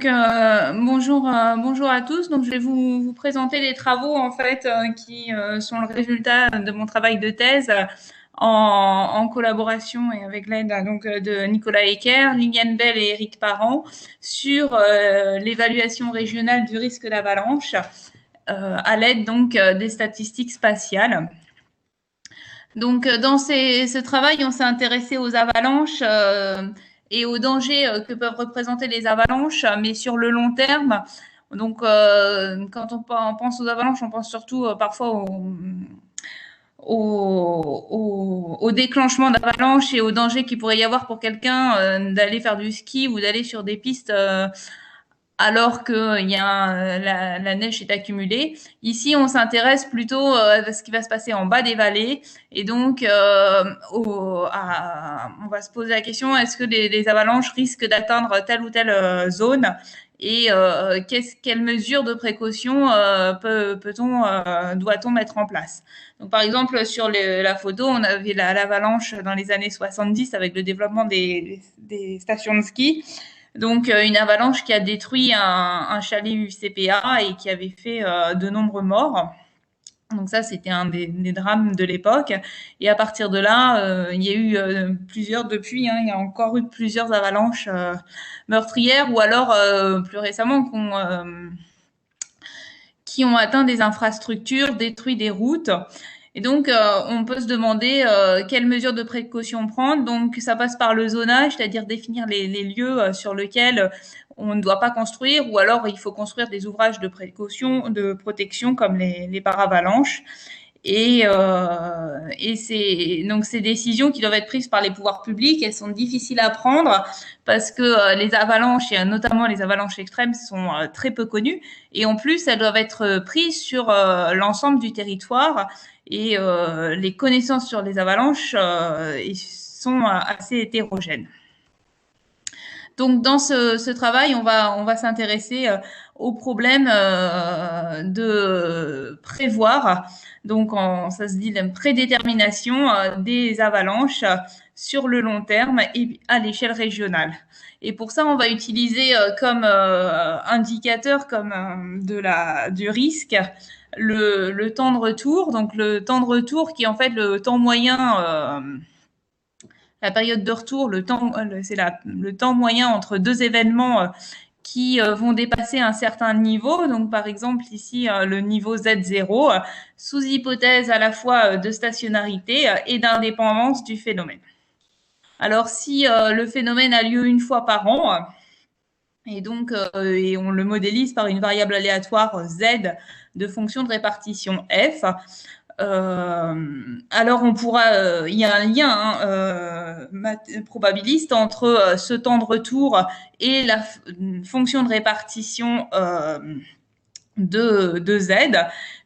Bonjour à tous. Donc, je vais vous présenter les travaux en fait qui sont le résultat de mon travail de thèse en collaboration et avec l'aide de Nicolas Ecker, Liliane Bell et Éric Parent sur l'évaluation régionale du risque d'avalanche à l'aide des statistiques spatiales. Donc, dans ce travail, on s'est intéressé aux avalanches et aux dangers que peuvent représenter les avalanches, mais sur le long terme. Donc, quand on pense aux avalanches, on pense surtout parfois au déclenchement d'avalanches et aux dangers qu'il pourrait y avoir pour quelqu'un d'aller faire du ski ou d'aller sur des pistes alors que la neige est accumulée. Ici, on s'intéresse plutôt à ce qui va se passer en bas des vallées. Et donc, on va se poser la question, est-ce que les avalanches risquent d'atteindre telle ou telle zone et quelles mesures de précaution doit-on mettre en place? Donc, par exemple, sur la photo, on avait l'avalanche dans les années 70 avec le développement des stations de ski. Donc, une avalanche qui a détruit un chalet UCPA et qui avait fait de nombreux morts. Donc ça, c'était un des drames de l'époque. Et à partir de là, il y a eu plusieurs depuis. Il y a encore eu plusieurs avalanches meurtrières ou alors plus récemment qui ont atteint des infrastructures, détruit des routes. Et donc, on peut se demander quelles mesures de précaution prendre. Donc, ça passe par le zonage, c'est-à-dire définir les lieux sur lesquels on ne doit pas construire, ou alors il faut construire des ouvrages de précaution, de protection comme les paravalanches. Et c'est donc ces décisions qui doivent être prises par les pouvoirs publics, elles sont difficiles à prendre parce que les avalanches, et notamment les avalanches extrêmes, sont très peu connues. Et en plus, elles doivent être prises sur l'ensemble du territoire. Et les connaissances sur les avalanches sont assez hétérogènes. Donc, dans ce travail, on va s'intéresser au problème de prévoir, donc ça se dit la prédétermination des avalanches sur le long terme et à l'échelle régionale. Et pour ça, on va utiliser comme indicateur du risque le temps de retour. Donc, le temps de retour qui est en fait le temps moyen la période de retour, c'est le temps moyen entre deux événements qui vont dépasser un certain niveau. Donc, par exemple, ici, le niveau Z0, sous hypothèse à la fois de stationnarité et d'indépendance du phénomène. Alors, si le phénomène a lieu une fois par an, et donc et on le modélise par une variable aléatoire Z de fonction de répartition F, alors on pourra, il y a un lien probabiliste entre ce temps de retour et la fonction de répartition de Z,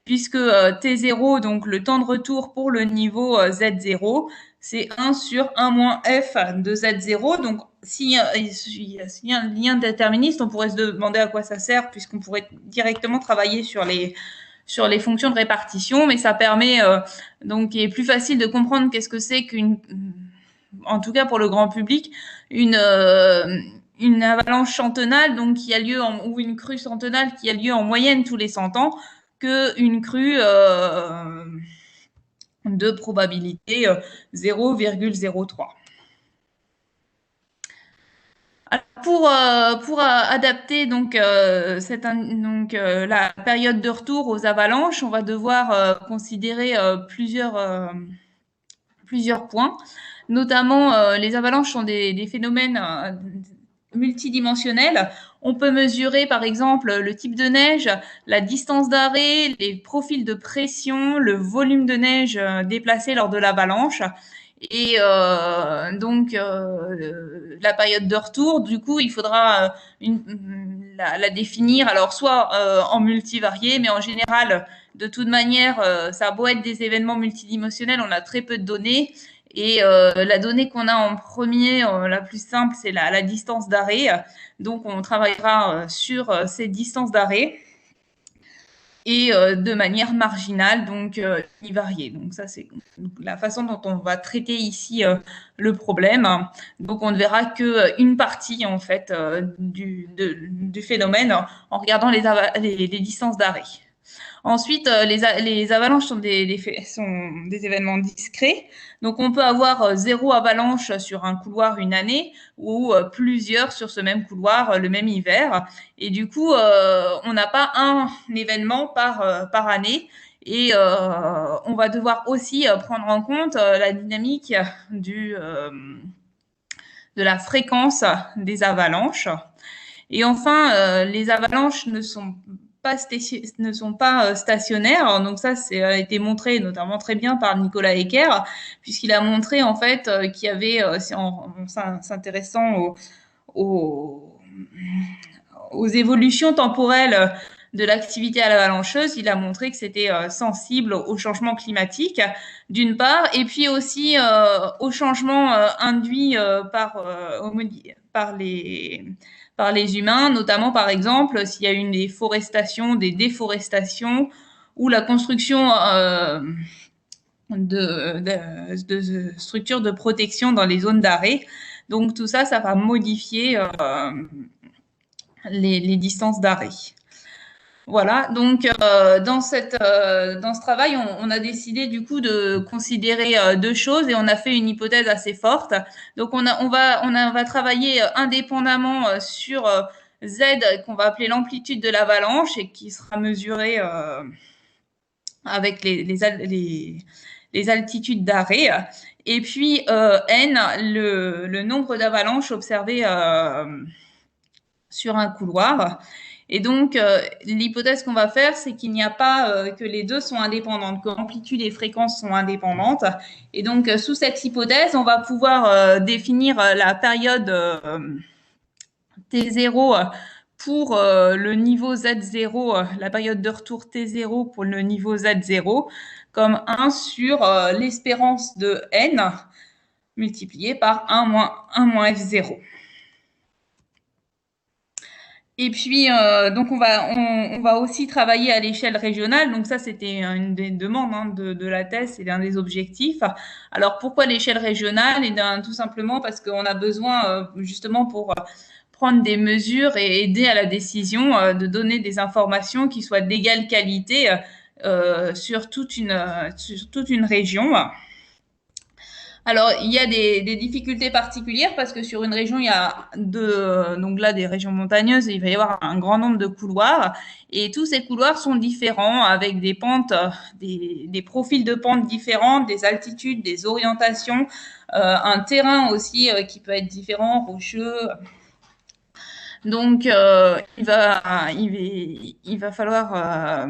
puisque T0, donc le temps de retour pour le niveau Z0, c'est 1 sur 1 moins F de Z0. Donc, s'il y a un lien déterministe, on pourrait se demander à quoi ça sert, puisqu'on pourrait directement travailler sur les fonctions de répartition, mais ça permet donc il est plus facile de comprendre qu'est-ce que c'est en tout cas pour le grand public, une avalanche centenale donc qui a lieu ou une crue centenale qui a lieu en moyenne tous les 100 ans qu'une crue de probabilité 0,03. Pour adapter la période de retour aux avalanches, on va devoir considérer plusieurs points. Notamment, les avalanches sont des phénomènes multidimensionnels. On peut mesurer, par exemple, le type de neige, la distance d'arrêt, les profils de pression, le volume de neige déplacé lors de l'avalanche. Et la période de retour, du coup, il faudra la définir, alors soit en multivarié, mais en général, de toute manière, ça a beau être des événements multidimensionnels, on a très peu de données. Et la donnée qu'on a en premier, la plus simple, c'est la distance d'arrêt. Donc, on travaillera sur ces distances d'arrêt. et de manière marginale, donc variée. Donc ça, c'est la façon dont on va traiter ici le problème. Donc on ne verra qu'une partie en fait du phénomène en regardant les distances d'arrêt. Ensuite, les avalanches sont sont des événements discrets. Donc, on peut avoir 0 avalanche sur un couloir une année ou plusieurs sur ce même couloir le même hiver. Et du coup, on n'a pas un événement par année. Et on va devoir aussi prendre en compte la dynamique de la fréquence des avalanches. Et enfin, les avalanches ne sont pas stationnaires. Donc ça, a été montré notamment très bien par Nicolas Ecker, puisqu'il a montré en fait qu'il y avait, en s'intéressant aux, aux évolutions temporelles de l'activité avalancheuse, il a montré que c'était sensible au changement climatique, d'une part, et puis aussi au changement induit par les humains, notamment par exemple s'il y a une déforestation, des déforestations ou la construction de structures de protection dans les zones d'arrêt. Donc tout ça, ça va modifier les distances d'arrêt. Voilà, donc dans ce travail, on a décidé du coup de considérer deux choses et on a fait une hypothèse assez forte. Donc on va travailler indépendamment sur Z qu'on va appeler l'amplitude de l'avalanche et qui sera mesurée avec les altitudes d'arrêt. Et puis N, le nombre d'avalanches observées sur un couloir. Et donc, l'hypothèse qu'on va faire, c'est qu'il n'y a pas que les deux sont indépendantes, que amplitude et fréquence sont indépendantes. Et donc, sous cette hypothèse, on va pouvoir définir la période T0 pour le niveau Z0, la période de retour T0 pour le niveau Z0, comme 1 sur l'espérance de N multiplié par 1 moins F0. Et puis, donc on va aussi travailler à l'échelle régionale. Donc ça, c'était une des demandes de la thèse, c'est l'un des objectifs. Alors pourquoi l'échelle régionale? Et bien tout simplement parce qu'on a besoin justement pour prendre des mesures et aider à la décision de donner des informations qui soient d'égale qualité sur toute une région. Alors, il y a des difficultés particulières parce que sur une région, il y a donc là, des régions montagneuses, il va y avoir un grand nombre de couloirs et tous ces couloirs sont différents avec des pentes, des profils de pentes différents, des altitudes, des orientations, un terrain aussi qui peut être différent, rocheux. Donc, il va falloir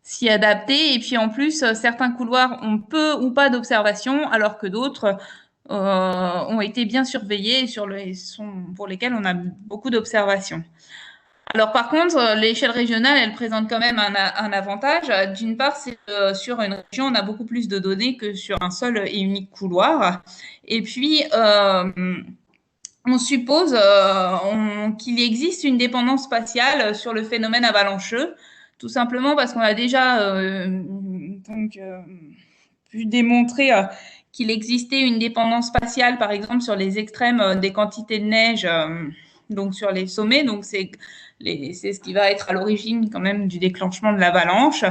s'y adapter. Et puis en plus, certains couloirs ont peu ou pas d'observation, alors que d'autres ont été bien surveillés et pour lesquels on a beaucoup d'observations. Alors par contre, l'échelle régionale, elle présente quand même un avantage. D'une part, c'est que sur une région, on a beaucoup plus de données que sur un seul et unique couloir. Et puis, on suppose qu'il existe une dépendance spatiale sur le phénomène avalancheux, tout simplement parce qu'on a déjà pu démontrer qu'il existait une dépendance spatiale, par exemple, sur les extrêmes des quantités de neige, donc sur les sommets. Donc, c'est ce qui va être à l'origine quand même du déclenchement de l'avalanche.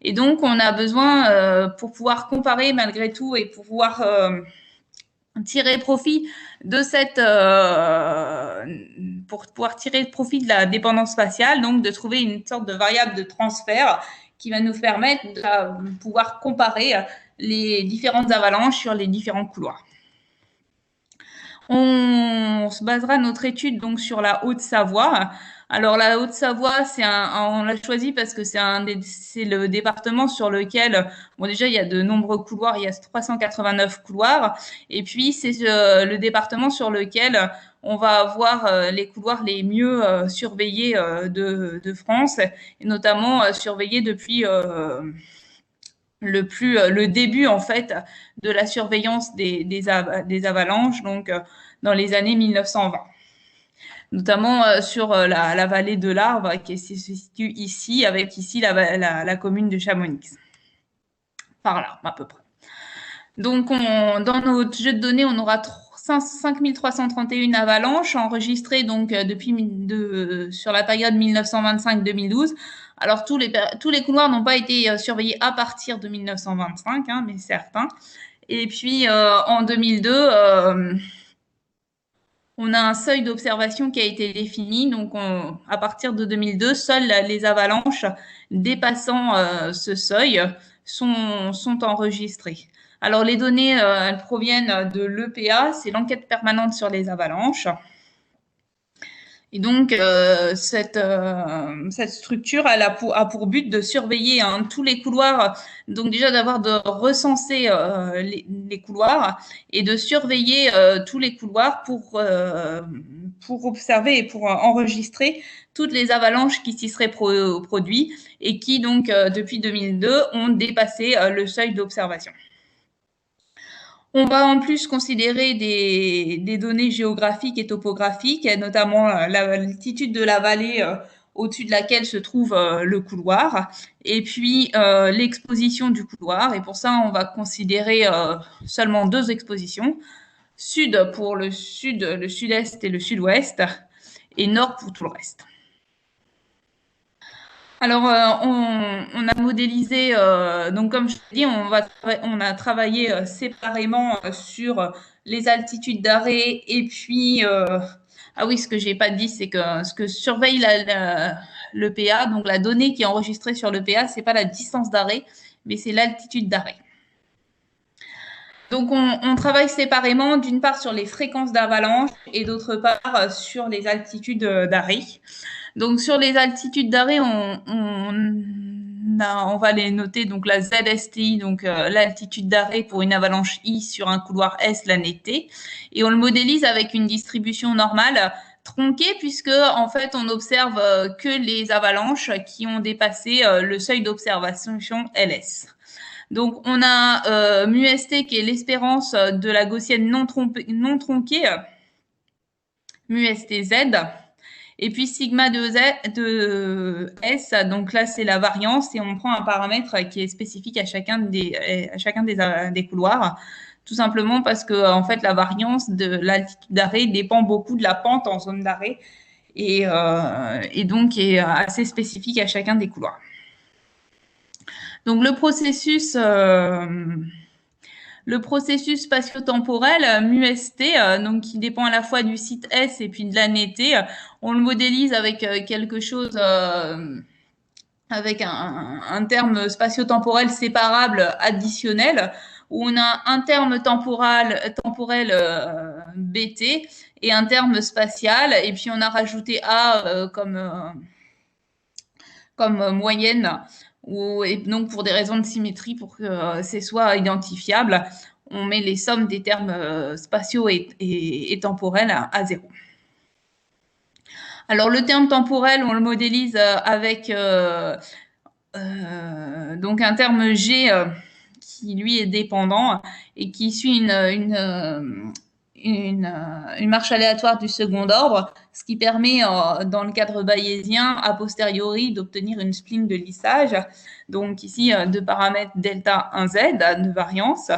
Et donc, on a besoin, pour pouvoir comparer malgré tout et pour pouvoir tirer profit de pour pouvoir tirer profit de la dépendance spatiale, donc de trouver une sorte de variable de transfert qui va nous permettre de pouvoir comparer les différentes avalanches sur les différents couloirs. On se basera notre étude donc sur la Haute-Savoie. Alors la Haute-Savoie, on l'a choisi parce que c'est le département sur lequel, bon déjà il y a de nombreux couloirs, il y a 389 couloirs, et puis c'est le département sur lequel on va avoir les couloirs les mieux surveillés de France, et notamment surveillés depuis le début en fait de la surveillance des avalanches, donc dans les années 1920. notamment sur la vallée de l'Arve qui se situe ici, avec ici la commune de Chamonix. Par là, à peu près. Donc, dans notre jeu de données, on aura 5331 avalanches enregistrées donc sur la période 1925-2012. Alors, tous les couloirs n'ont pas été surveillés à partir de 1925, hein, mais certains. Et puis, en 2002, on a un seuil d'observation qui a été défini. Donc, à partir de 2002, seules les avalanches dépassant ce seuil sont enregistrées. Alors, les données, elles proviennent de l'EPA, c'est l'enquête permanente sur les avalanches. Et donc, cette structure, elle a pour but de surveiller tous les couloirs, donc déjà de recenser les couloirs et de surveiller tous les couloirs pour observer et pour enregistrer toutes les avalanches qui s'y seraient produites et qui, donc, depuis 2002, ont dépassé le seuil d'observation. On va en plus considérer des données géographiques et topographiques, notamment l'altitude de la vallée au-dessus de laquelle se trouve le couloir, et puis l'exposition du couloir. Et pour ça, on va considérer seulement 2 expositions, sud pour le sud-est et le sud-ouest, et nord pour tout le reste. Alors, on a modélisé, donc comme je l'ai dit, on a travaillé séparément sur les altitudes d'arrêt et puis, ah oui, ce que j'ai pas dit, c'est que ce que surveille l'EPA, donc la donnée qui est enregistrée sur l'EPA, c'est pas la distance d'arrêt, mais c'est l'altitude d'arrêt. Donc, on travaille séparément, d'une part sur les fréquences d'avalanche et d'autre part sur les altitudes d'arrêt. Donc, sur les altitudes d'arrêt, on va les noter. Donc, la ZSTI, donc l'altitude d'arrêt pour une avalanche I sur un couloir S l'année T. Et on le modélise avec une distribution normale tronquée, puisque, en fait, on observe que les avalanches qui ont dépassé le seuil d'observation LS. Donc, on a mu-ST qui est l'espérance de la gaussienne non tronquée, mu-ST-Z. Et puis sigma de S, donc là c'est la variance et on prend un paramètre qui est spécifique à chacun des couloirs, tout simplement parce que en fait la variance de l'altitude d'arrêt dépend beaucoup de la pente en zone d'arrêt et donc est assez spécifique à chacun des couloirs. Donc le processus spatio-temporel, mu-ST, donc qui dépend à la fois du site S et puis de l'année T, on le modélise avec quelque chose, avec un terme spatio-temporel séparable additionnel, où on a un terme temporel BT et un terme spatial, et puis on a rajouté A comme moyenne. Et donc pour des raisons de symétrie, pour que c'est soit identifiable, on met les sommes des termes spatiaux et temporels à 0. Alors le terme temporel, on le modélise avec donc un terme G qui lui est dépendant et qui suit une marche aléatoire du second ordre, ce qui permet, dans le cadre bayésien, a posteriori, d'obtenir une spline de lissage. Donc ici, deux paramètres delta 1z de variance.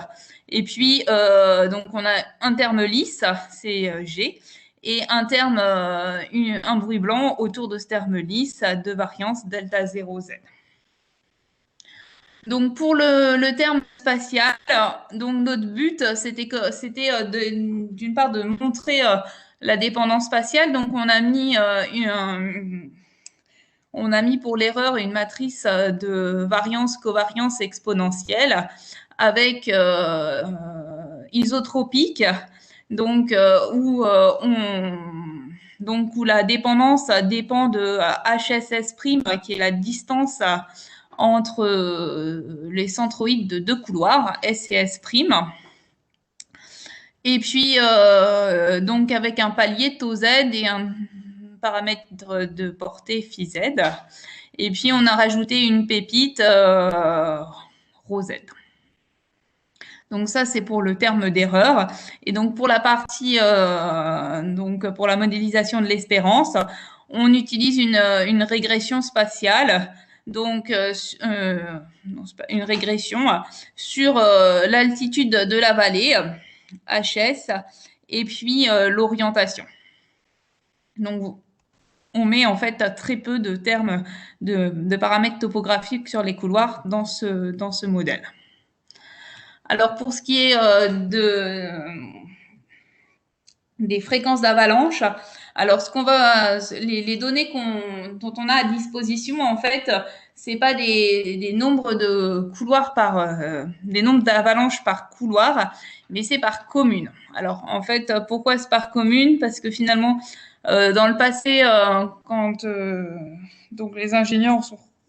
Et puis, donc on a un terme lisse, c'est G, et un terme, un bruit blanc autour de ce terme lisse de variance delta 0z. Donc pour le terme spatial, donc notre but c'était d'une part de montrer la dépendance spatiale. Donc on a mis pour l'erreur une matrice de variance covariance exponentielle avec isotropique, donc où la dépendance dépend de HSS', qui est la distance entre les centroïdes de deux couloirs, S et S', et puis donc avec un palier tau Z et un paramètre de portée phi Z, et puis on a rajouté une pépite rho Z. Donc ça, c'est pour le terme d'erreur. Et donc pour la partie, donc pour la modélisation de l'espérance, on utilise une régression spatiale, donc une régression sur l'altitude de la vallée, HS, et puis l'orientation. Donc on met en fait très peu de termes de paramètres topographiques sur les couloirs dans ce modèle. Alors pour ce qui est des fréquences d'avalanche, alors ce qu'on va, les données dont on a à disposition, en fait, c'est pas des nombres de couloirs des nombres d'avalanches par couloir, mais c'est par commune. Alors en fait, pourquoi c'est par commune? Parce que finalement, dans le passé, quand donc les ingénieurs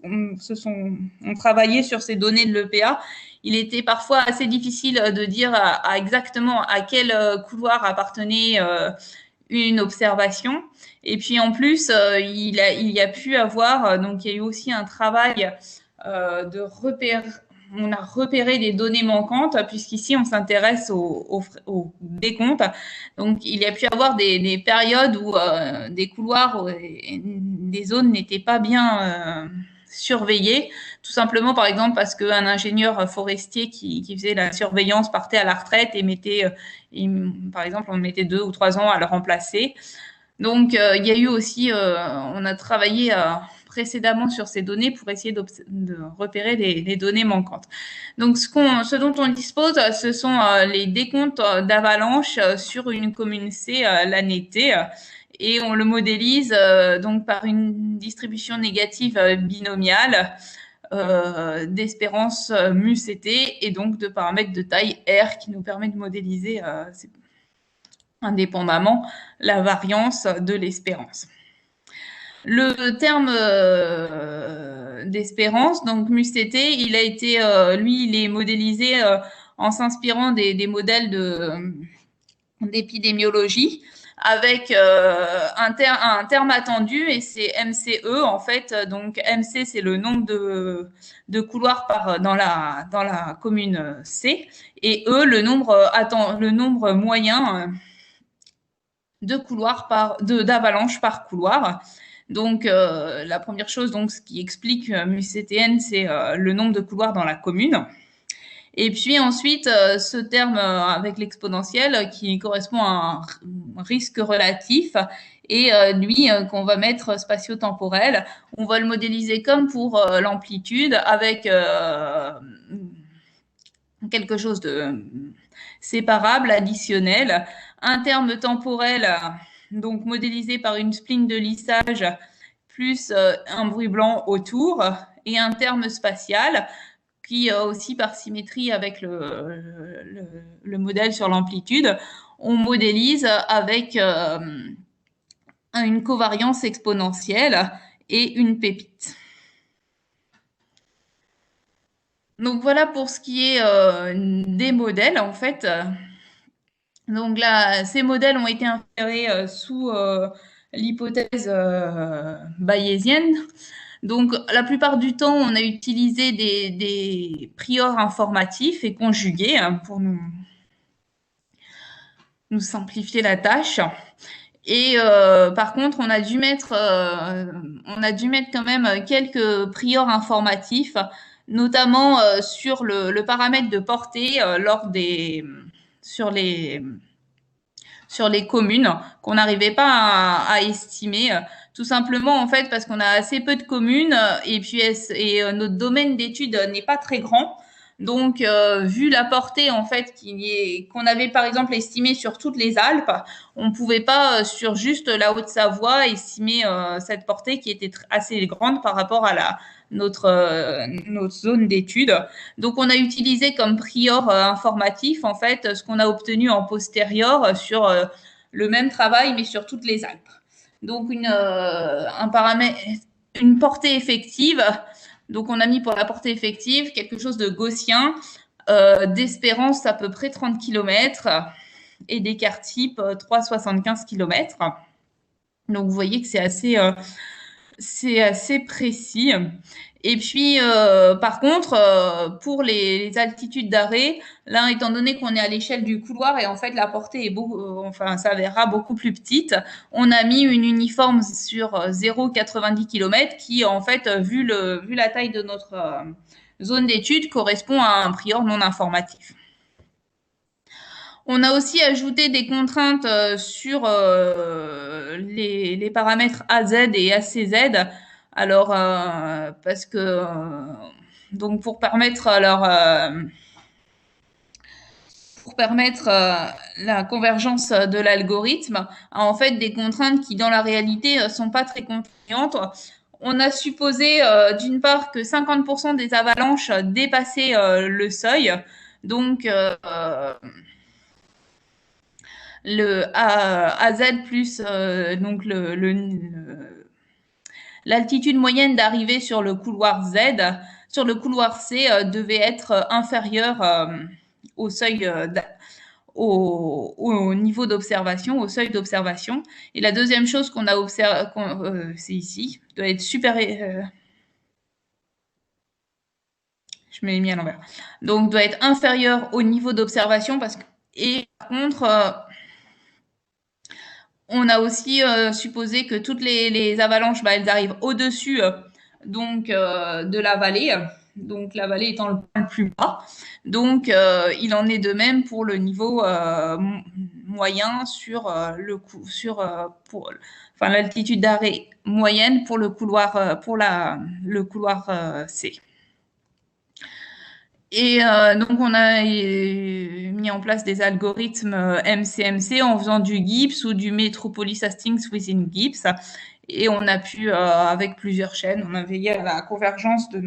ont travaillé sur ces données de l'EPA, il était parfois assez difficile de dire exactement à quel couloir appartenait une observation. Et puis en plus, il y a pu avoir, donc il y a eu aussi un travail de repère. On a repéré des données manquantes, puisqu'ici, on s'intéresse au décompte. Donc, il y a pu avoir des périodes où des couloirs, des zones n'étaient pas bien surveillées, tout simplement, par exemple, parce qu'un ingénieur forestier qui faisait la surveillance partait à la retraite et mettait, par exemple, on mettait 2 ou 3 ans à le remplacer. Donc, il y a eu aussi, on a travaillé précédemment sur ces données pour essayer de repérer les données manquantes. Donc, ce dont on dispose, ce sont les décomptes d'avalanche sur une commune C l'année T. Et on le modélise donc par une distribution négative binomiale d'espérance mu-CT et donc de paramètres de taille R qui nous permet de modéliser indépendamment la variance de l'espérance. Le terme d'espérance, donc mu-CT, il a été, lui, il est modélisé en s'inspirant des modèles d'épidémiologie avec un terme attendu et c'est MCE en fait. Donc MC c'est le nombre de couloirs dans la commune C et E le nombre moyen de couloirs d'avalanche par couloir. Donc la première chose donc ce qui explique MUCTN c'est le nombre de couloirs dans la commune. Et puis ensuite, ce terme avec l'exponentielle qui correspond à un risque relatif et lui qu'on va mettre spatio-temporel, on va le modéliser comme pour l'amplitude avec quelque chose de séparable, additionnel, un terme temporel donc modélisé par une spline de lissage plus un bruit blanc autour et un terme spatial qui aussi par symétrie avec le modèle sur l'amplitude, on modélise avec une covariance exponentielle et une pépite. Donc voilà pour ce qui est des modèles en fait. Donc là, ces modèles ont été inférés sous l'hypothèse bayésienne. Donc, la plupart du temps, on a utilisé des priors informatifs et conjugués pour nous simplifier la tâche. Et par contre, on a dû mettre quand même quelques priors informatifs, notamment sur le paramètre de portée sur les communes qu'on n'arrivait pas à estimer. Tout simplement, en fait, parce qu'on a assez peu de communes et puis notre domaine d'étude n'est pas très grand. Donc, vu la portée en fait qu'on avait par exemple estimée sur toutes les Alpes, on ne pouvait pas sur juste la Haute-Savoie estimer cette portée qui était assez grande par rapport à notre zone d'étude. Donc, on a utilisé comme prior informatif en fait ce qu'on a obtenu en postérieur sur le même travail mais sur toutes les Alpes. Donc, un paramètre, une portée effective. Donc, on a mis pour la portée effective quelque chose de gaussien, d'espérance à peu près 30 km et d'écart type 3,75 km. Donc, vous voyez que c'est assez c'est assez précis. Et puis, par contre, pour les altitudes d'arrêt, là, étant donné qu'on est à l'échelle du couloir et en fait la portée est beaucoup, enfin, s'avérera beaucoup plus petite, on a mis une uniforme sur 0,90 km qui, en fait, vu la taille de notre zone d'étude, correspond à un prior non informatif. On a aussi ajouté des contraintes sur les paramètres AZ et ACZ. Alors, parce que donc pour permettre la convergence de l'algorithme, en fait des contraintes qui dans la réalité sont pas très contraignantes. On a supposé d'une part que 50% des avalanches dépassaient le seuil, donc le AZ plus donc l'altitude moyenne d'arrivée sur le couloir Z, sur le couloir C devait être inférieure au seuil au niveau d'observation, au seuil d'observation. Et la deuxième chose qu'on a observé, c'est ici, doit être supérieur. Je me l'ai mis à l'envers. Donc doit être inférieur au niveau d'observation parce que et par contre on a aussi supposé que toutes les avalanches, bah, elles arrivent au-dessus donc de la vallée, donc la vallée étant le point le plus bas. Donc il en est de même pour le niveau moyen sur le coup, sur pour, enfin l'altitude d'arrêt moyenne pour le couloir le couloir C. Et donc, on a mis en place des algorithmes MCMC en faisant du GIPS ou du Metropolis Hastings within GIPS. Et on a pu, avec plusieurs chaînes, on a veillé à la convergence de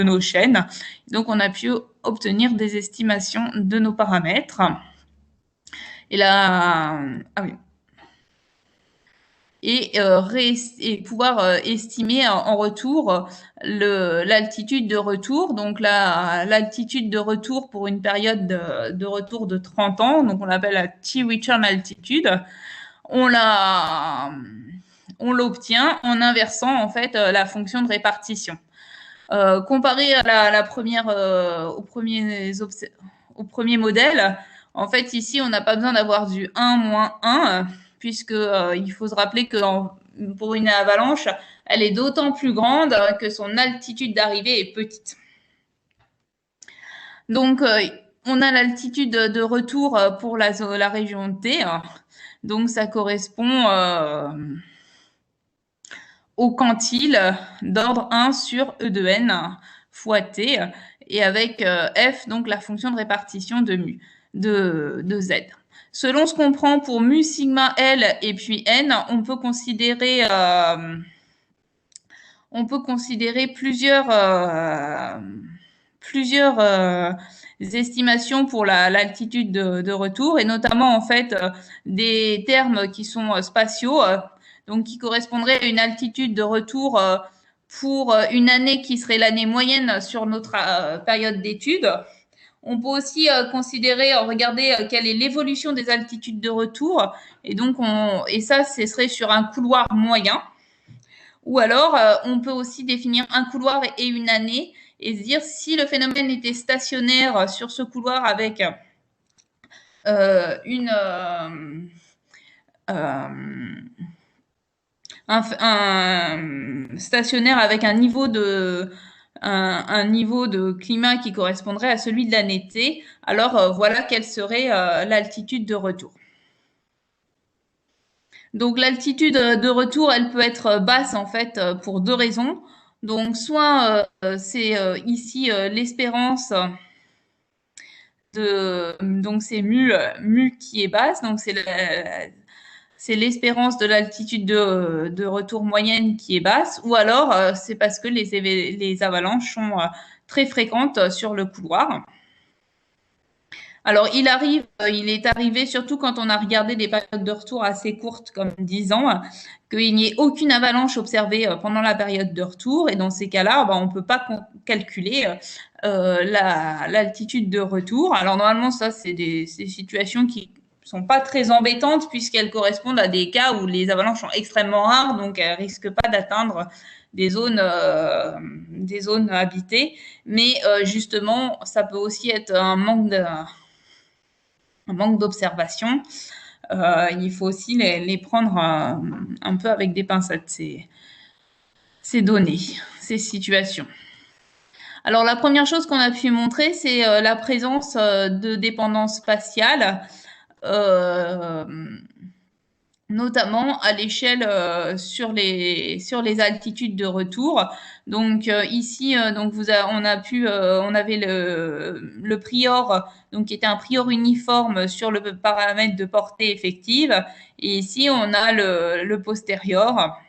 nos chaînes. Donc, on a pu obtenir des estimations de nos paramètres. Et là, ah oui, et pouvoir estimer en retour l'altitude de retour. Donc l'altitude de retour pour une période de retour de 30 ans, donc on l'appelle la T-return altitude. On l'obtient en inversant en fait la fonction de répartition. Comparé à la première, au premier modèle, en fait, ici, on n'a pas besoin d'avoir du 1 moins 1, puisque il faut se rappeler que pour une avalanche, elle est d'autant plus grande que son altitude d'arrivée est petite. Donc, on a l'altitude de retour pour la région T. Donc, ça correspond au quantile d'ordre 1 sur E de n fois t, et avec f, donc la fonction de répartition de mu, de z. Selon ce qu'on prend pour mu sigma L et puis n, on peut considérer plusieurs estimations pour l'altitude de retour, et notamment en fait des termes qui sont spatiaux, donc qui correspondraient à une altitude de retour pour une année qui serait l'année moyenne sur notre période d'étude. On peut aussi considérer, regarder quelle est l'évolution des altitudes de retour, et donc et ça, ce serait sur un couloir moyen. Ou alors, on peut aussi définir un couloir et une année et se dire si le phénomène était stationnaire sur ce couloir avec un stationnaire avec un niveau de climat qui correspondrait à celui de l'année T, alors voilà quelle serait l'altitude de retour. Donc l'altitude de retour, elle peut être basse en fait pour deux raisons. Donc soit c'est ici l'espérance donc c'est mu qui est basse, donc c'est l'espérance de l'altitude de retour moyenne qui est basse, ou alors c'est parce que les avalanches sont très fréquentes sur le couloir. Alors, il est arrivé, surtout quand on a regardé des périodes de retour assez courtes, comme 10 ans, qu'il n'y ait aucune avalanche observée pendant la période de retour. Et dans ces cas-là, on ne peut pas calculer l'altitude de retour. Alors, normalement, ça, c'est des situations qui sont pas très embêtantes puisqu'elles correspondent à des cas où les avalanches sont extrêmement rares, donc elles risquent pas d'atteindre des zones habitées. Mais justement, ça peut aussi être un manque d'observation. Il faut aussi les prendre un peu avec des pincettes, ces données, ces situations. Alors la première chose qu'on a pu montrer, c'est la présence de dépendance spatiale, euh, notamment à l'échelle sur les altitudes de retour. Donc ici, donc on avait le prior, donc qui était un prior uniforme sur le paramètre de portée effective, et ici on a le postérieur,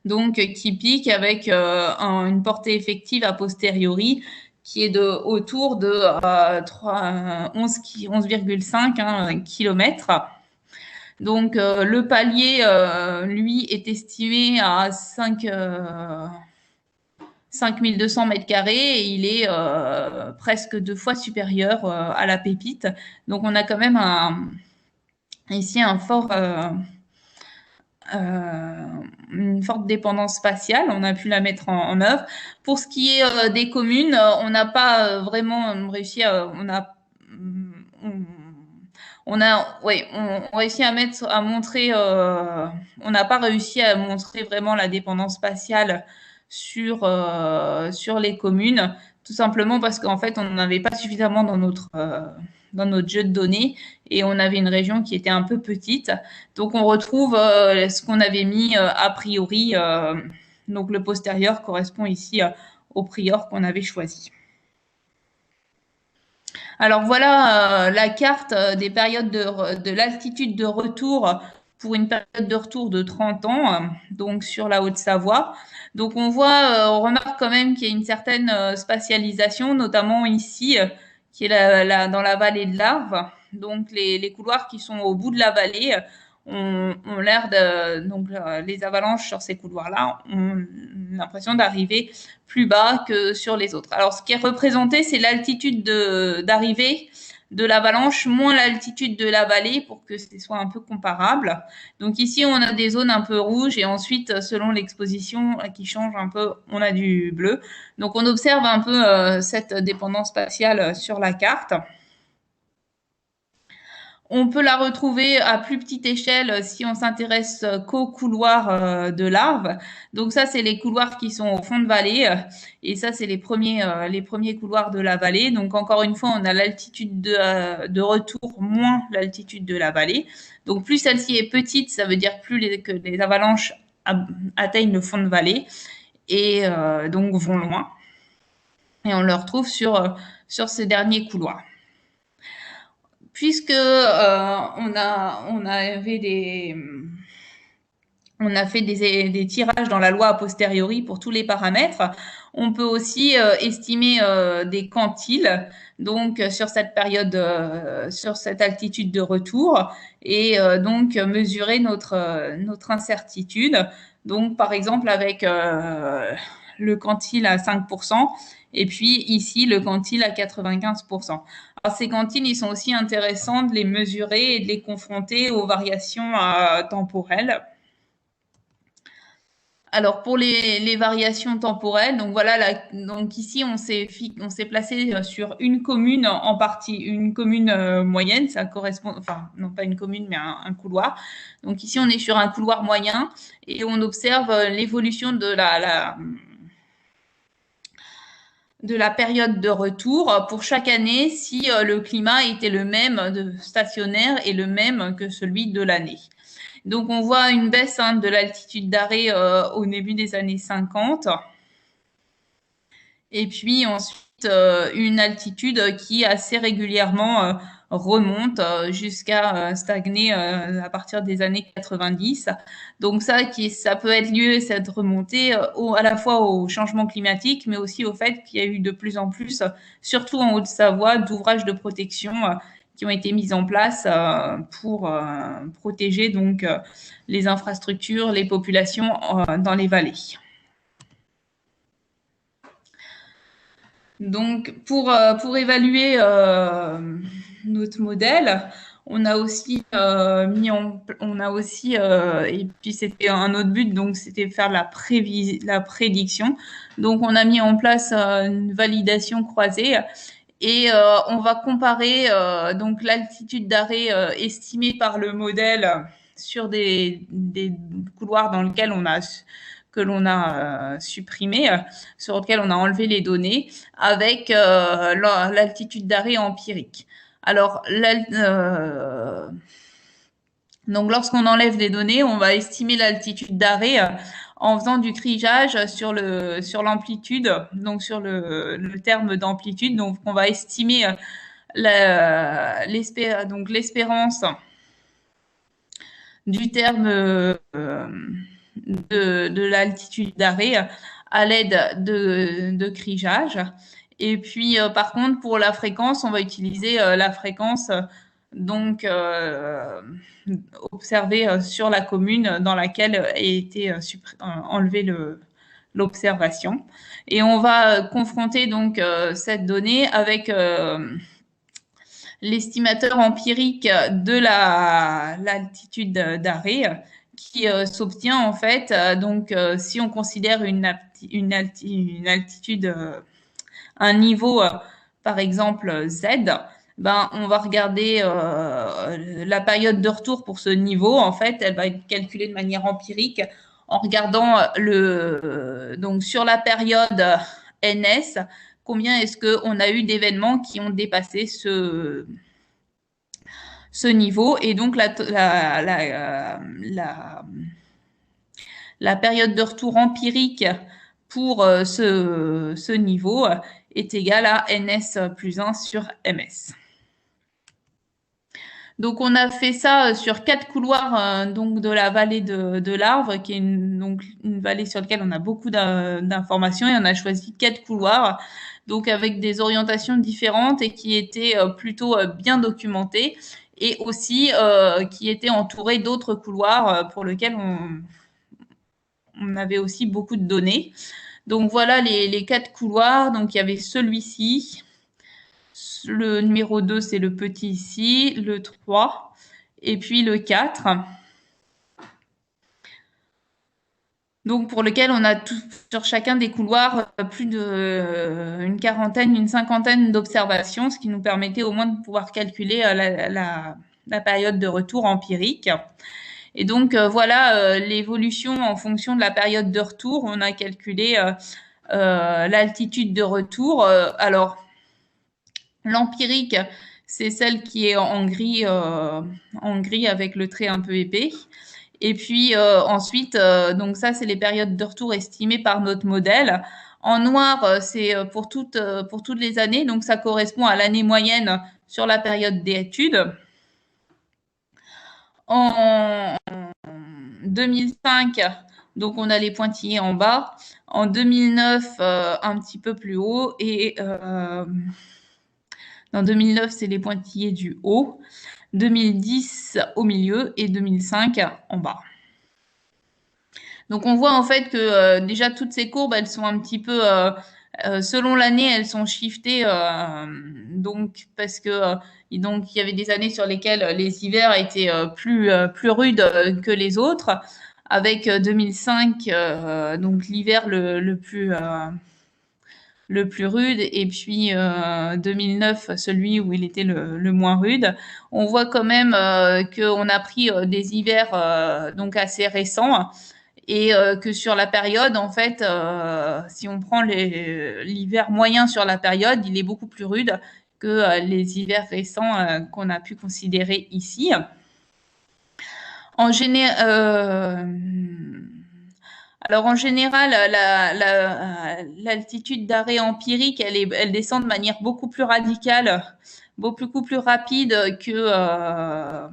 donc qui pique avec une portée effective a posteriori qui est autour de 11,5 km. Donc le palier, lui, est estimé à 5200 mètres carrés et il est presque 2 fois supérieur à la pépite. Donc on a quand même ici une forte dépendance spatiale. On a pu la mettre en œuvre. Pour ce qui est des communes, on n'a pas vraiment réussi à... On réussit à montrer, on n'a pas réussi à montrer vraiment la dépendance spatiale sur les communes, tout simplement parce qu'en fait, on n'en avait pas suffisamment dans notre jeu de données et on avait une région qui était un peu petite. Donc, on retrouve ce qu'on avait mis a priori. Donc, le postérieur correspond ici au prior qu'on avait choisi. Alors voilà la carte des périodes de l'altitude de retour pour une période de retour de 30 ans, donc sur la Haute-Savoie. Donc on remarque quand même qu'il y a une certaine spatialisation, notamment ici, qui est dans la vallée de l'Arve. Donc les couloirs qui sont au bout de la vallée ont l'air donc les avalanches sur ces couloirs-là ont l'impression d'arriver plus bas que sur les autres. Alors, ce qui est représenté, c'est l'altitude d'arrivée de l'avalanche moins l'altitude de la vallée pour que ce soit un peu comparable. Donc ici, on a des zones un peu rouges et ensuite, selon l'exposition qui change un peu, on a du bleu. Donc on observe un peu cette dépendance spatiale sur la carte. On peut la retrouver à plus petite échelle si on s'intéresse qu'aux couloirs de larves. Donc ça, c'est les couloirs qui sont au fond de vallée. Et ça, c'est les premiers couloirs de la vallée. Donc encore une fois, on a l'altitude de retour moins l'altitude de la vallée. Donc plus celle-ci est petite, ça veut dire que les avalanches atteignent le fond de vallée et donc vont loin. Et on le retrouve sur ces derniers couloirs. Puisque on a fait des tirages dans la loi a posteriori pour tous les paramètres, on peut aussi estimer des quantiles, donc sur cette période, sur cette altitude de retour, et donc mesurer notre incertitude. Donc par exemple avec le quantile à 5%, et puis ici le quantile à 95%. Alors, ces quantiles, ils sont aussi intéressants de les mesurer et de les confronter aux variations temporelles. Alors pour les variations temporelles, donc voilà, donc ici on s'est placé sur une commune en partie, une commune moyenne, ça correspond, enfin non pas une commune mais un couloir. Donc ici on est sur un couloir moyen et on observe l'évolution de la période de retour pour chaque année si le climat était le même stationnaire et le même que celui de l'année. Donc on voit une baisse de l'altitude d'arrêt au début des années 50 et puis ensuite une altitude qui assez régulièrement remonte jusqu'à stagner à partir des années 90. Donc ça peut être lieu, cette remontée, à la fois au changement climatique, mais aussi au fait qu'il y a eu de plus en plus, surtout en Haute-Savoie, d'ouvrages de protection qui ont été mis en place pour protéger donc les infrastructures, les populations dans les vallées. Donc, pour évaluer notre modèle, on a aussi et puis c'était un autre but, donc c'était faire la prédiction. Donc on a mis en place une validation croisée et on va comparer donc l'altitude d'arrêt estimée par le modèle sur des couloirs dans lesquels que l'on a supprimé, sur lequel on a enlevé les données, avec l'altitude d'arrêt empirique. Alors, donc lorsqu'on enlève des données, on va estimer l'altitude d'arrêt en faisant du triage sur l'amplitude, donc sur le terme d'amplitude. Donc, on va estimer donc l'espérance du terme de l'altitude d'arrêt à l'aide de crigeage. Et puis, par contre, pour la fréquence, on va utiliser la fréquence donc observée sur la commune dans laquelle a été enlevée l'observation. Et on va confronter donc cette donnée avec l'estimateur empirique de l'altitude d'arrêt qui s'obtient en fait. Donc, si on considère une altitude, un niveau, par exemple Z, ben, on va regarder la période de retour pour ce niveau. En fait, elle va être calculée de manière empirique en regardant donc sur la période NS, combien est-ce qu'on a eu d'événements qui ont dépassé ce niveau. Et donc, la période de retour empirique pour ce niveau est égale à NS plus 1 sur MS. Donc, on a fait ça sur 4 couloirs donc de la vallée de l'Arve, qui est donc une vallée sur laquelle on a beaucoup d'informations, et on a choisi 4 couloirs, donc avec des orientations différentes et qui étaient plutôt bien documentées, et aussi qui étaient entourés d'autres couloirs pour lesquels on avait aussi beaucoup de données. Donc voilà les 4 couloirs. Donc il y avait celui-ci. Le numéro 2, c'est le petit ici, le 3, et puis le 4. Donc pour lequel on a sur chacun des couloirs plus une quarantaine, une cinquantaine d'observations, ce qui nous permettait au moins de pouvoir calculer la période de retour empirique. Et donc voilà l'évolution en fonction de la période de retour. On a calculé l'altitude de retour. Alors l'empirique, c'est celle qui est en gris avec le trait un peu épais. Et puis ensuite, donc ça, c'est les périodes de retour estimées par notre modèle. En noir, c'est pour toutes les années, donc ça correspond à l'année moyenne sur la période d'étude. En 2005, donc on a les pointillés en bas. En 2009, un petit peu plus haut. Et dans 2009, c'est les pointillés du haut. 2010 au milieu et 2005 en bas. Donc on voit en fait que déjà toutes ces courbes, elles sont un petit peu selon l'année, elles sont shiftées. Donc parce que donc il y avait des années sur lesquelles les hivers étaient plus rudes que les autres, avec 2005 donc l'hiver le plus rude, et puis 2009 celui où il était le moins rude. On voit quand même qu'on a pris des hivers donc assez récents, et que sur la période, en fait, si on prend l'hiver moyen sur la période, il est beaucoup plus rude que les hivers récents qu'on a pu considérer ici. En alors en général, l'altitude d'arrêt empirique, elle descend de manière beaucoup plus radicale, beaucoup plus rapide que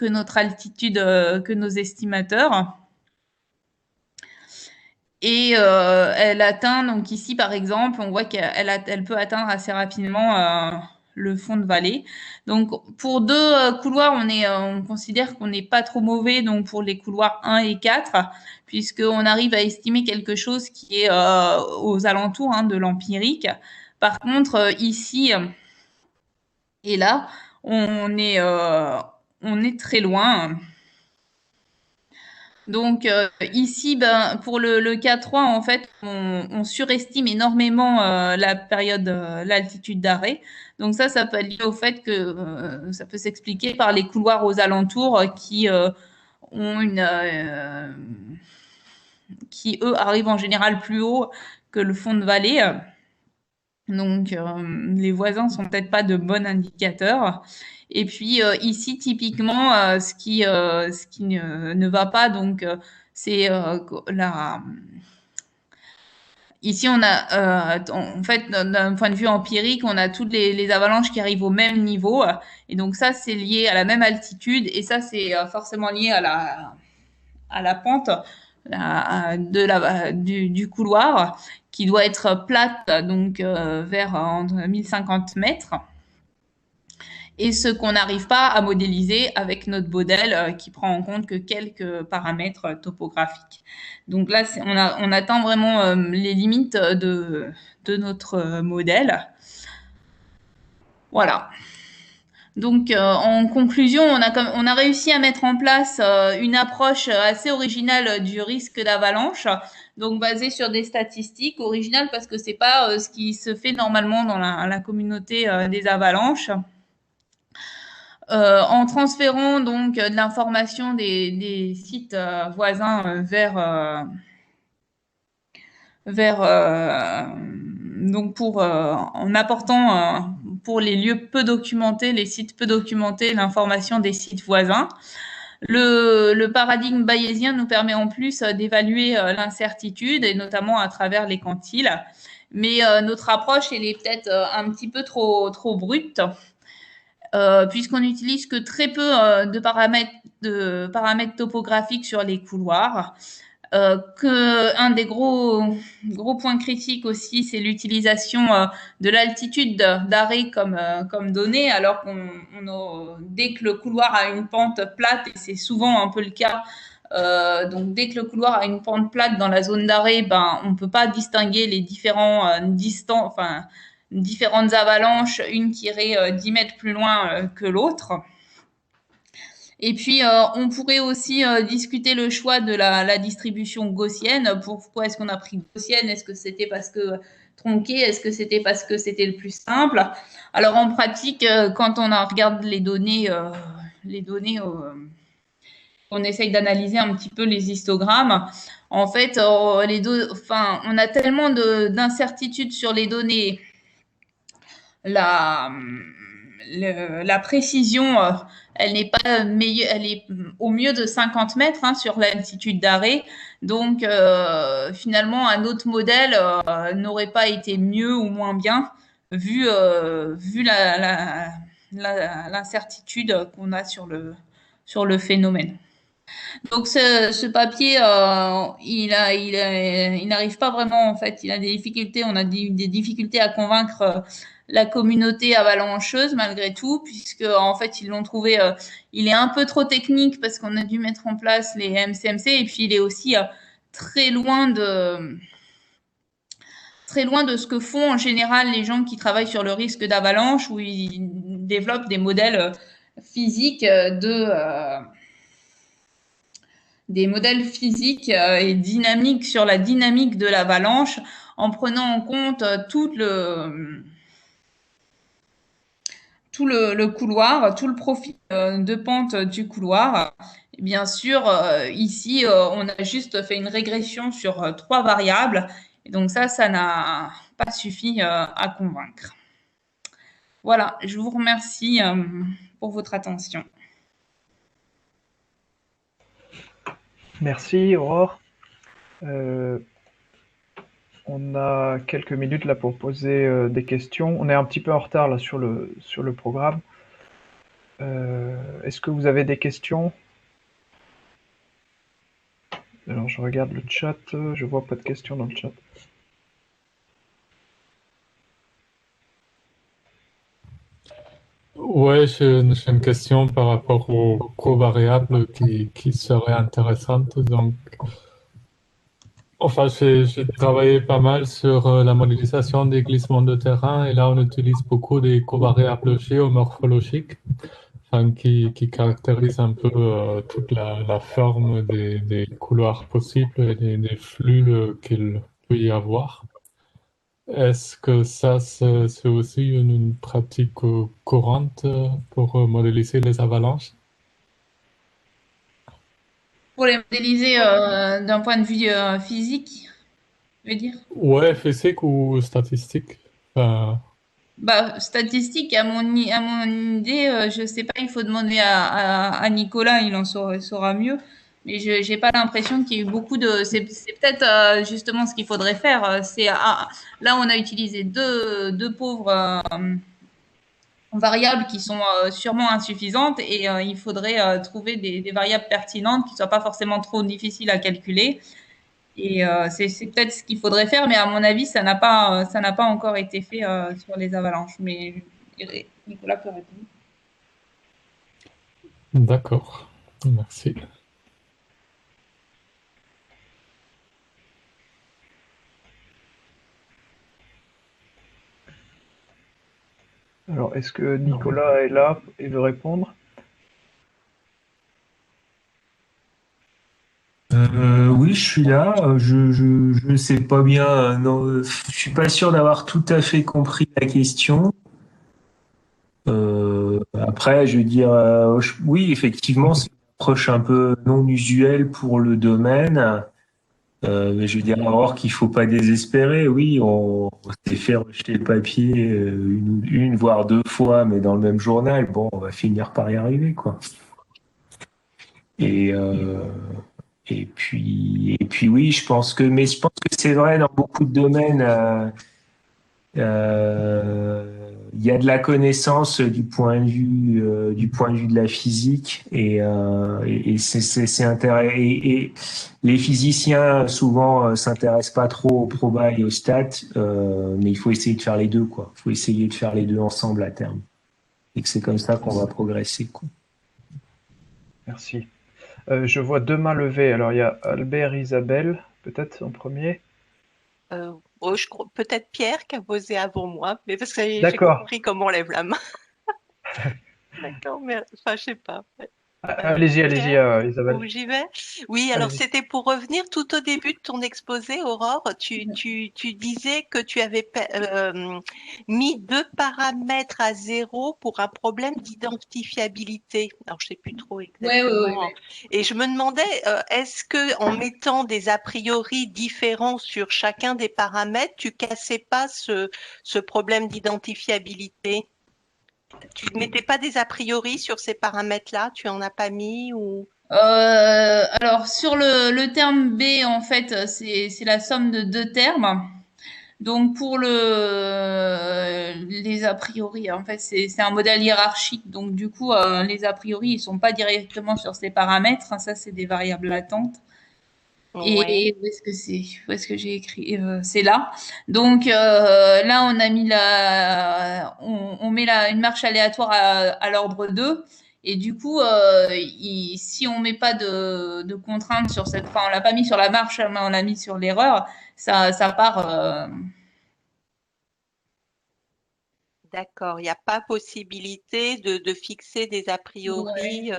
notre altitude, que nos estimateurs. Et elle atteint, donc ici par exemple, on voit qu'elle peut atteindre assez rapidement le fond de vallée. Donc pour deux couloirs, on considère qu'on n'est pas trop mauvais, donc pour les couloirs 1 et 4, puisqu'on arrive à estimer quelque chose qui est aux alentours de l'empirique. Par contre, ici et là, on est très loin. Donc ici, ben, pour le K3, en fait, on surestime énormément la période, l'altitude d'arrêt. Donc ça peut être lié au fait que ça peut s'expliquer par les couloirs aux alentours qui ont qui eux arrivent en général plus haut que le fond de vallée. Donc les voisins sont peut-être pas de bons indicateurs. Et puis ici, typiquement, ce qui ne va pas, donc c'est la. Ici, on a, en fait, d'un point de vue empirique, on a toutes les avalanches qui arrivent au même niveau. Et donc ça, c'est lié à la même altitude. Et ça, c'est forcément lié à la pente du couloir qui doit être plate, donc vers entre 1050 mètres. Et ce qu'on n'arrive pas à modéliser avec notre modèle qui prend en compte que quelques paramètres topographiques. Donc là, on atteint vraiment les limites de notre modèle. Voilà. Donc, en conclusion, on a réussi à mettre en place une approche assez originale du risque d'avalanche, donc basée sur des statistiques originales parce que c'est pas ce qui se fait normalement dans la communauté des avalanches. En transférant donc de l'information des sites voisins donc en apportant pour les lieux peu documentés, les sites peu documentés, l'information des sites voisins. Le paradigme bayésien nous permet en plus d'évaluer l'incertitude et notamment à travers les quantiles. Mais notre approche, elle est peut-être un petit peu trop brute. Puisqu'on n'utilise que très peu de paramètres topographiques sur les couloirs. Un des gros points critiques aussi, c'est l'utilisation de l'altitude d'arrêt comme donnée, alors dès que le couloir a une pente plate, et c'est souvent un peu le cas, donc dès que le couloir a une pente plate dans la zone d'arrêt, ben on peut pas distinguer les différentes avalanches, une qui irait 10 mètres plus loin que l'autre. Et puis, on pourrait aussi discuter le choix de la distribution gaussienne. Pourquoi est-ce qu'on a pris gaussienne? Est-ce que c'était parce que tronqué? Est-ce que c'était parce que c'était le plus simple? Alors, en pratique, quand on regarde les données, on essaye d'analyser un petit peu les histogrammes. En fait, on a tellement d'incertitudes sur les données. La précision, elle n'est pas meilleure, elle est au mieux de 50 mètres sur l'altitude d'arrêt. Donc, finalement, un autre modèle n'aurait pas été mieux ou moins bien vu l'incertitude qu'on a sur le phénomène. Donc ce papier, il n'arrive pas vraiment en fait. Il a des difficultés. On a des difficultés à convaincre la communauté avalancheuse malgré tout, puisque en fait ils l'ont trouvé. Il est un peu trop technique parce qu'on a dû mettre en place les MCMC et puis il est aussi très loin de ce que font en général les gens qui travaillent sur le risque d'avalanche, où ils développent des modèles physiques des modèles physiques et dynamiques sur la dynamique de l'avalanche en prenant en compte tout le couloir, tout le profil de pente du couloir. Et bien sûr, ici, on a juste fait une régression sur 3 variables. Et donc ça n'a pas suffi à convaincre. Voilà, je vous remercie pour votre attention. Merci Aurore. On a quelques minutes là pour poser des questions. On est un petit peu en retard là sur le programme. Est-ce que vous avez des questions? Alors je regarde le chat, je vois pas de questions dans le chat. Ouais, j'ai une question par rapport aux covariables qui seraient intéressantes. Donc, Enfin, j'ai travaillé pas mal sur la modélisation des glissements de terrain et là, on utilise beaucoup des covariables géomorphologiques, enfin, qui caractérisent un peu toute la forme des couloirs possibles et des flux qu'il peut y avoir. Est-ce que ça, c'est aussi une pratique courante pour modéliser les avalanches? Pour les modéliser d'un point de vue physique, je veux dire. Ouais, physique ou statistique? Enfin, Bah, statistique, à mon idée, je sais pas, il faut demander à Nicolas, il en saura mieux. Mais je j'ai pas l'impression qu'il y ait eu beaucoup de. C'est peut-être justement ce qu'il faudrait faire. Là, on a utilisé deux pauvres variables qui sont sûrement insuffisantes et il faudrait trouver des variables pertinentes qui soient pas forcément trop difficiles à calculer. Et c'est peut-être ce qu'il faudrait faire, mais à mon avis, ça n'a pas encore été fait sur les avalanches. Mais Nicolas peut répondre. d'accord, merci. Alors, est-ce que Nicolas est là et veut répondre? Oui, je suis là. Je ne sais pas bien. Non, je suis pas sûr d'avoir tout à fait compris la question. Après, je veux dire, oui, effectivement, c'est une approche un peu non usuelle pour le domaine. Mais je veux dire, alors qu'il faut pas désespérer. Oui, on s'est fait rejeter le papier une voire deux fois, mais dans le même journal. Bon, on va finir par y arriver, quoi. Et et puis oui, mais je pense que c'est vrai dans beaucoup de domaines. Il y a de la connaissance du point de vue de la physique et c'est intéressant. Et les physiciens souvent s'intéressent pas trop aux probas et aux stats, mais il faut essayer de faire les deux, quoi. Il faut essayer de faire les deux ensemble à terme. Et que c'est comme ça qu'on va progresser, quoi. Merci. Je vois deux mains levées. Alors, il y a Albert, Isabelle, peut-être en premier. Oh, peut-être Pierre qui a posé avant moi, mais parce que j'ai D'accord. compris comment on lève la main. D'accord, mais enfin, je sais pas. Allez-y, Pierre, Isabelle. où j'y vais? Oui, alors Allez-y. c'était pour revenir tout au début de ton exposé, Aurore. Tu disais que tu avais mis deux paramètres à zéro pour un problème d'identifiabilité. Alors, je sais plus trop Ouais, ouais, ouais, exactement. ouais. Et je me demandais, est-ce que en mettant des a priori différents sur chacun des paramètres, tu cassais pas ce problème d'identifiabilité? Tu ne mettais pas des a priori sur ces paramètres-là? Tu en as pas mis ou... Alors sur le terme B, en fait, c'est la somme de deux termes. Donc pour les a priori, en fait, c'est un modèle hiérarchique. Donc du coup, les a priori, ils sont pas directement sur ces paramètres, hein. Ça, c'est des variables latentes. Ouais. Et où est-ce que c'est? Où est-ce que j'ai écrit? C'est là. Donc là, on a mis on met une marche aléatoire à l'ordre 2. Et du coup, si on met pas de contrainte sur cette, enfin, on l'a pas mis sur la marche, mais on l'a mis sur l'erreur, ça part. D'accord, il n'y a pas possibilité de fixer des a Ouais. priori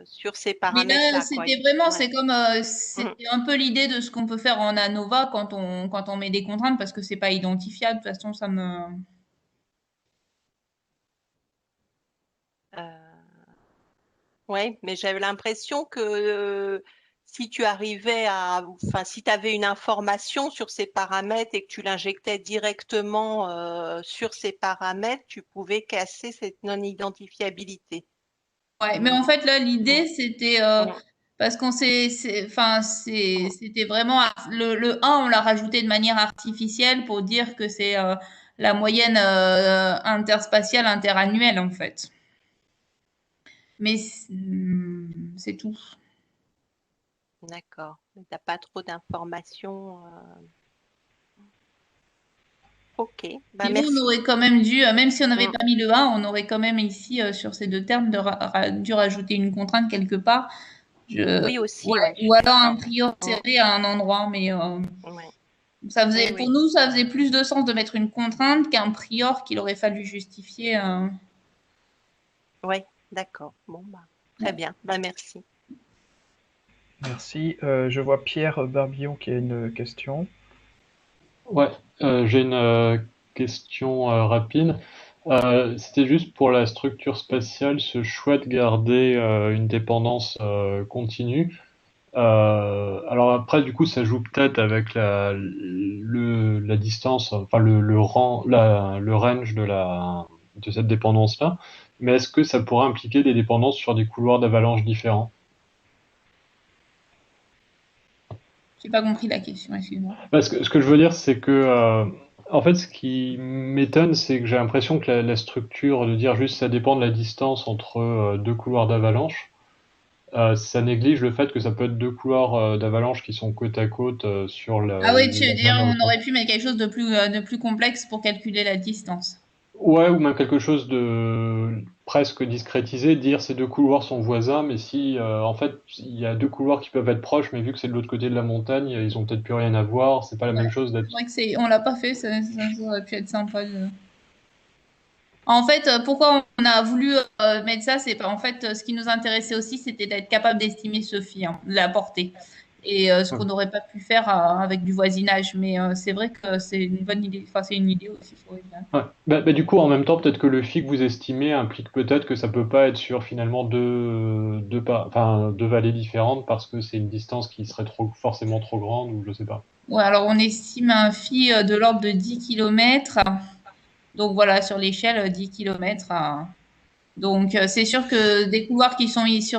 sur ces Mais là, paramètres-là, quoi. c'était vraiment, Ouais. c'est comme, Mm. c'était un peu l'idée de ce qu'on peut faire en ANOVA quand on met des contraintes parce que c'est pas identifiable. De toute façon, ça me. Ouais, mais j'avais l'impression que si tu arrivais enfin, si tu avais une information sur ces paramètres et que tu l'injectais directement sur ces paramètres, tu pouvais casser cette non-identifiabilité. Ouais, mais Mm. en fait, là, Mm. l'idée, c'était Mm. parce qu'on enfin, Mm. c'était vraiment le 1, on l'a rajouté de manière artificielle pour dire que c'est la moyenne interspatiale interannuelle, en fait. Mais c'est tout. D'accord. T'as pas trop d'informations. Ok, bah Sinon, on merci. aurait quand même dû, même si on n'avait Mm. pas mis le 1, on aurait quand même ici, sur ces deux termes, dû rajouter une contrainte quelque part Oui, aussi, Ouais, ouais, je ou suis alors un d'accord. prior serré à un endroit, mais Ouais. ça faisait, Oui, pour oui. nous, ça faisait plus de sens de mettre une contrainte qu'un prior qu'il aurait fallu justifier. Oui, d'accord. Bon, bah, très Ouais. bien. Bah, merci. Merci. Je vois Pierre Barbillon qui a une question. Ouais, j'ai une question rapide. C'était juste pour la structure spatiale, ce choix de garder une dépendance continue. Alors après, du coup, ça joue peut-être avec la distance, enfin le range de cette dépendance-là. Mais est-ce que ça pourrait impliquer des dépendances sur des couloirs d'avalanche différents? J'ai pas compris la question, excuse-moi. Parce que ce que je veux dire, c'est que, en fait, ce qui m'étonne, c'est que j'ai l'impression que la structure de dire juste ça dépend de la distance entre deux couloirs d'avalanche, ça néglige le fait que ça peut être deux couloirs d'avalanche qui sont côte à côte sur Ah oui, tu veux la dire, même on hauteur. aurait pu mettre quelque chose de plus complexe pour calculer la distance. Ouais, ou même quelque chose de presque discrétisé, dire ces deux couloirs sont voisins, mais si en fait il y a deux couloirs qui peuvent être proches, mais vu que c'est de l'autre côté de la montagne, ils ont peut-être plus rien à voir, c'est pas la Ouais, même chose d'être. c'est vrai que on l'a pas fait, ça aurait pu être sympa. En fait, pourquoi on a voulu mettre ça, c'est pas en fait ce qui nous intéressait aussi, c'était d'être capable d'estimer ce phi, hein, la portée, et ce qu'on n'aurait pas pu faire avec du voisinage. Mais c'est vrai que c'est une bonne idée. Enfin, c'est une idée aussi. Ouais. Du coup, en même temps, peut-être que le phi que vous estimez implique peut-être que ça peut pas être sur finalement deux vallées différentes parce que c'est une distance qui serait forcément trop grande ou je sais pas. Ouais, alors on estime un phi de l'ordre de 10 km. Donc voilà, sur l'échelle, 10 km. Donc c'est sûr que des couloirs qui sont mis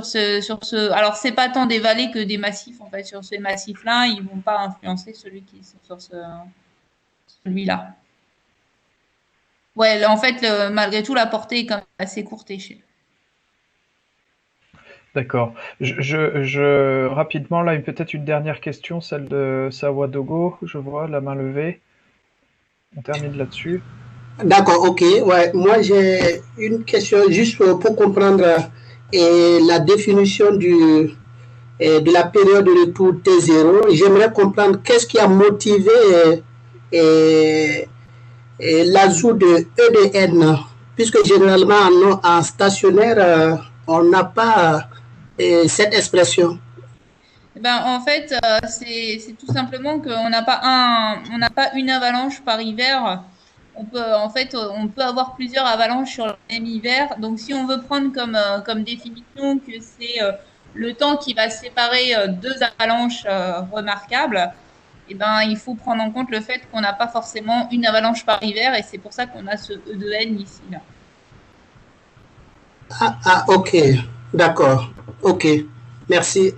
alors c'est pas tant des vallées que des massifs en fait. Sur ces massifs-là, ils vont pas influencer celui qui est sur celui-là. Ouais, en fait, malgré tout, la portée est quand même assez courte échelle. D'accord. Rapidement, là, peut-être une dernière question, celle de Sawadogo. Je vois la main levée. On termine là-dessus. D'accord, ok. Ouais, moi j'ai une question juste pour comprendre la définition de la période de retour T0. J'aimerais comprendre qu'est-ce qui a motivé l'ajout de EDN, puisque généralement en stationnaire, on n'a pas cette expression. Eh ben, en fait, c'est tout simplement qu'on on n'a pas une avalanche par hiver. En fait, on peut avoir plusieurs avalanches sur le même hiver. Donc, si on veut prendre comme définition que c'est le temps qui va séparer deux avalanches remarquables, eh ben, il faut prendre en compte le fait qu'on n'a pas forcément une avalanche par hiver, et c'est pour ça qu'on a ce E de N ici là. Ah, ok, d'accord, ok, merci.